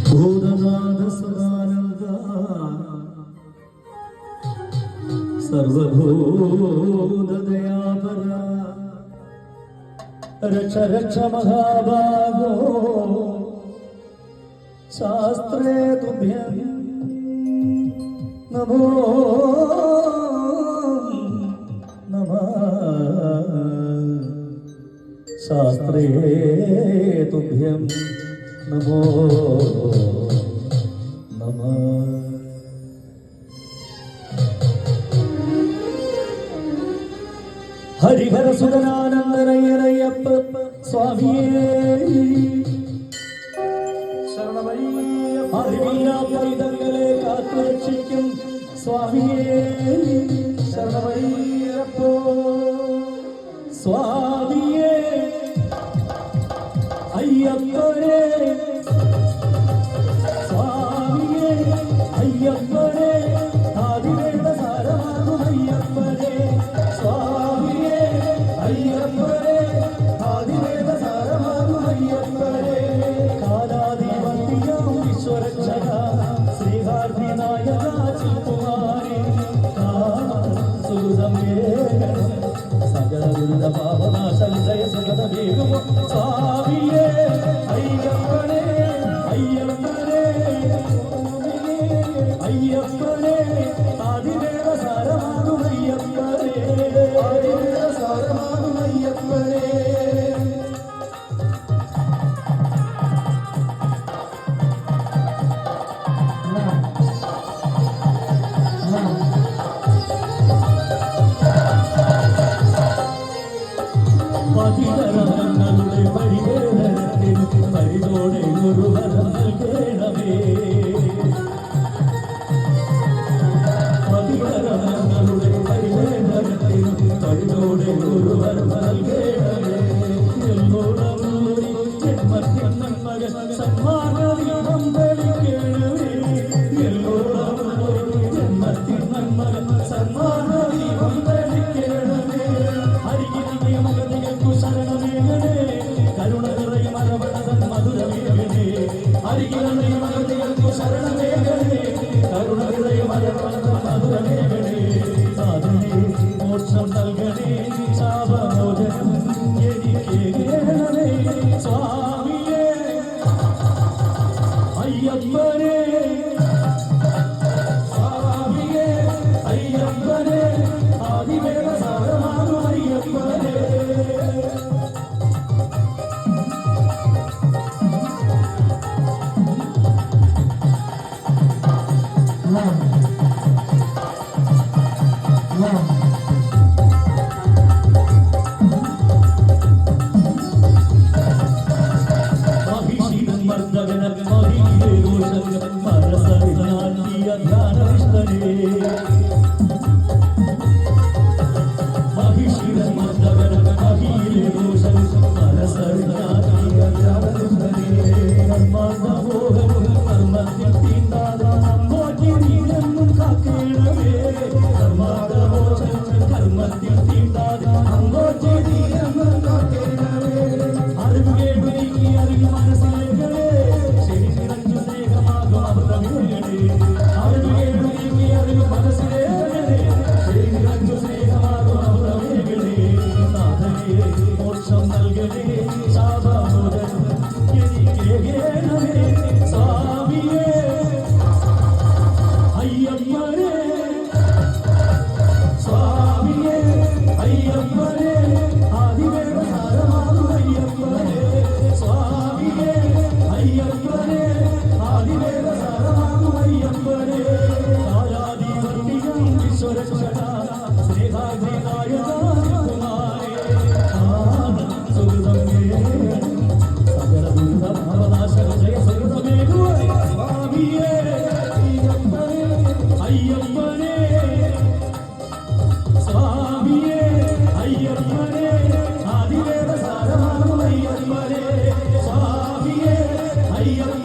ಭೂತನಾಥ ಸದಾನಂದ ಸರ್ವಭೂತ ದಯಾಪರ ರಕ್ಷ ರಕ್ಷ ಮಹಾಭಾಗೋ ಶಾಸ್ತ್ರೇ ತುಭ್ಯಂ ನಮೋ ನಮಃ ಶಾಸ್ತ್ರೇ ತುಭ್ಯಂ ನಮೋ ನಮಃ. ಹರಿಹರ ಸುಧನಾನಂದನಯ್ಯನಯ್ಯಪ್ಪ ಸ್ವಾಮಿಯೇ അറിവില്ലാത്തവരെ കാത്തുരക്ഷിക്കും സ്വാമിയേ ശരണമയ്യപ്പോ സ്വാമിയേ അയ്യപ്പനേ സ്വാമിയേ അയ്യപ്പനേ ആദിവേദ സാരമാകും അയ്യപ്പനേ സ്വാമിയേ അയ്യപ്പനേ ആദിവേദ സാരമാകും അയ്യപ്പനേ കാലാധിപത്യം വിശ്വരക്ഷക ശ്രീകാർത്തിനായക ചിൽകുമാരി സകല ദുരിത പാപനാശം ജയ സകല വേഗം സ്വാമിയേ അയ്യപ്പനേ അയ്യപ്പനേ അയ്യപ്പനേ ആദിദേവ സാരമാകും അയ്യപ്പനേ ആദിദേവ സാരമാകും അയ്യപ്പനേ. പതിതരങ്ങളുടെ പരിവേദനത്തിന് പരിതോടെ ഒരു വരം നൽകണമേ. പതിതരങ്ങളുടെ പരിവേദനത്തിന് പരിതോടെ ഒരു വരം നൽകണമേ. എല്ലോടൊരു ജന്മത്തിൻ നന്മകൾ സന്മാർഗം തെളിക്കണമേ. എല്ലോടൊരു ജന്മത്തിൻ നന്മകൾ സന്മാർഗം തെളിക്കണമേ. ഹരിഗിരിക്ക് മകതികൾക്കു ശരണമേകണേ. കരുണകറയും അരവണതൻ മധുരമേകണേ. ഹരിഗിരിക്ക് മകതികൾക്കു ശരണമേകണേ. കരുണകറയും അരവണതൻ മധുരമേകണേ. സാധനേ മോക്ഷം നൽകണേ. ശാപമോചനം എനിക്കേകണമേ. സ്വാമിയേ അയ്യപ്പനേ സ്വാമിയേ അയ്യപ്പനേ ആദിവേദ സാരമാകും അയ്യപ്പനേ. മഹിഷീൻ മർദ്ദകന മഹിയിലെ ദോഷങ്ങൾ മനസ്സറിഞ്ഞാണ്ടിയ ധ്യാനനിഷ്ഠനേ. മഹിഷീൻ മർദ്ദകന മഹിയിലെ ദോഷങ്ങൾ മനസ്സറിഞ്ഞാണ്ടിയ ധ്യാനനിഷ്ഠനേ. കർമ്മമോഹം കർമ്മത്തിൽ തീണ്ടാതാം മോചിനിയെന്നും കാക്കേണമേ. കർമ്മമോഹം കർമ്മത്തിൽ തീണ്ടാതാം മോചിനിയെന്നും കാക്കേണമേ. അറിവ് കേൾവിക്ക് അറിവ് മനസ്സിലേക്കണേ. ശരി നിറഞ്ഞു സ്നേഹമാകും അമൃതമേകണേ. അറിവ് കേൾവിക്ക് അറിവ് അയ്യപ്പനെ ആദിദേവ സാരമാം അയ്യപ്പനെ സ്വാമിയേ അയ്യപ്പ